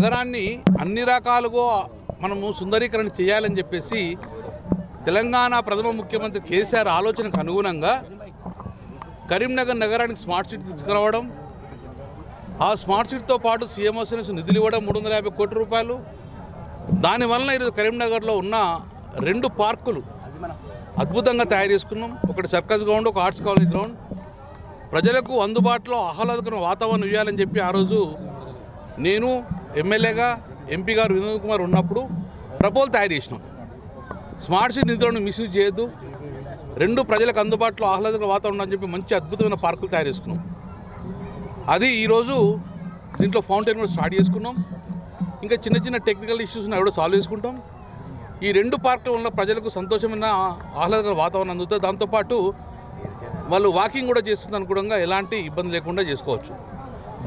నగరాన్ని అన్ని రకాలుగా మనము సుందరీకరణ చేయాలని చెప్పేసి తెలంగాణ ప్రథమ ముఖ్యమంత్రి కేసీఆర్ ఆలోచనకు అనుగుణంగా కరీంనగర్ నగరానికి స్మార్ట్ సిటీ తీసుకురావడం, ఆ స్మార్ట్ సిటీతో పాటు సీఎంఓస్ నిధులు ఇవ్వడం 350 కోట్ల రూపాయలు. దానివల్ల ఈరోజు కరీంనగర్లో ఉన్న 2 పార్కులు అద్భుతంగా తయారు చేసుకున్నాం. ఒకటి సర్కస్ గ్రౌండ్, ఒక ఆర్ట్స్ కాలేజ్ గ్రౌండ్. ప్రజలకు అందుబాటులో ఆహ్లాదకర వాతావరణం ఇవ్వాలని చెప్పి ఆ రోజు నేను ఎమ్మెల్యేగా ఎంపీ గారు వినోద్ కుమార్ ఉన్నప్పుడు ప్రపోజల్ తయారు చేసినాం. స్మార్ట్ సిటీ నిధులను మిస్యూజ్ చేయొద్దు, 2 ప్రజలకు అందుబాటులో ఆహ్లాదకర వాతావరణం అని చెప్పి మంచి అద్భుతమైన పార్కులు తయారు చేసుకున్నాం. అది ఈరోజు దీంట్లో ఫౌంటైన్ కూడా స్టార్ట్ చేసుకున్నాం. ఇంకా చిన్న చిన్న టెక్నికల్ ఇష్యూస్ కూడా సాల్వ్ చేసుకుంటాం. ఈ 2 పార్కుల వల్ల ప్రజలకు సంతోషమైన ఆహ్లాదకర వాతావరణం అందుతుంది. దాంతోపాటు వాళ్ళు వాకింగ్ కూడా చేస్తుంది అనుకోవడంగా ఎలాంటి ఇబ్బంది లేకుండా చేసుకోవచ్చు.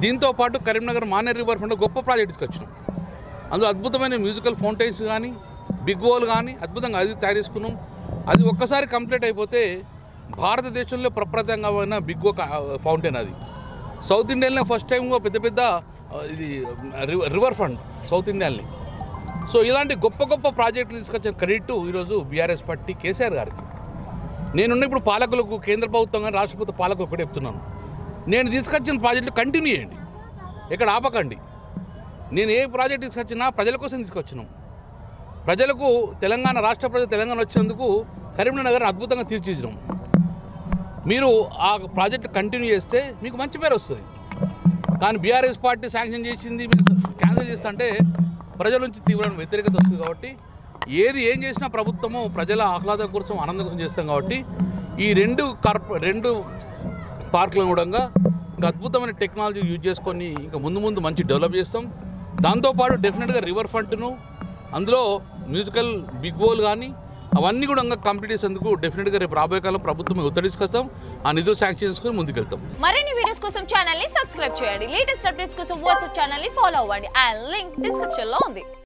దీంతోపాటు కరీంనగర్ మానేర్ రివర్ ఫ్రంట్ గొప్ప ప్రాజెక్ట్ తీసుకొచ్చినాం. అందులో అద్భుతమైన మ్యూజికల్ ఫౌంటైన్స్ కానీ, బిగ్ హోల్ కానీ అద్భుతంగా అది తయారు చేసుకున్నాం. అది ఒక్కసారి కంప్లీట్ అయిపోతే భారతదేశంలో ప్రప్రథమంగా బిగ్ ఫౌంటైన్. అది సౌత్ ఇండియాలో ఫస్ట్ టైంగా పెద్ద ఇది రివర్ ఫ్రంట్ సౌత్ ఇండియాని. సో ఇలాంటి గొప్ప గొప్ప ప్రాజెక్టులు తీసుకొచ్చిన క్రెడిట్ ఈరోజు బీఆర్ఎస్ పార్టీ కేసీఆర్ గారికి. నేనున్న ఇప్పుడు పాలకులకు, కేంద్ర ప్రభుత్వం కానీ రాష్ట్ర ప్రభుత్వ పాలకులు ఒకటే చెప్తున్నాను, నేను తీసుకొచ్చిన ప్రాజెక్టులు కంటిన్యూ చేయండి, ఇక్కడ ఆపకండి. నేను ఏ ప్రాజెక్ట్ తీసుకొచ్చినా ప్రజల కోసం తీసుకొచ్చినాం. ప్రజలకు తెలంగాణ రాష్ట్ర ప్రజలు తెలంగాణ వచ్చినందుకు కరీంనగర్ అద్భుతంగా తీర్చిదిద్దాం. మీరు ఆ ప్రాజెక్టు కంటిన్యూ చేస్తే మీకు మంచి పేరు వస్తుంది. కానీ బీఆర్ఎస్ పార్టీ శాంక్షన్ చేసింది క్యాన్సిల్ చేస్తుంటే ప్రజల నుంచి తీవ్రమైన వ్యతిరేకత వస్తుంది. కాబట్టి ఏం చేసినా ప్రభుత్వము ప్రజల ఆహ్లాదం కోసం, ఆనందం కోసం చేస్తాం. కాబట్టి ఈ 2 పార్కులను కూడా ఇంకా అద్భుతమైన టెక్నాలజీ యూజ్ చేసుకొని ఇంకా ముందు మంచి డెవలప్ చేస్తాం. దాంతోపాటు డెఫినెట్గా రివర్ ఫ్రంట్ను, అందులో మ్యూజికల్ బిగ్ హోల్ కానీ అవన్నీ కూడా ఇంకా కంప్లీట్ చేసేందుకు డెఫినెట్గా రేపు రాబోయే కాలం ప్రభుత్వం ఒత్తిడి తీసుకొస్తాం. ఆ నిధులు శాంక్షన్ చేసుకొని ముందుకెళ్తాం. మరిన్ని వీడియోస్ కోసం ఛానల్ ని సబ్స్క్రైబ్ చేయండి. లేటెస్ట్ అప్డేట్స్ కోసం వాట్సాప్ ఛానల్ ని ఫాలో అవ్వండి. ఆ లింక్ డిస్క్రిప్షన్ లో ఉంది.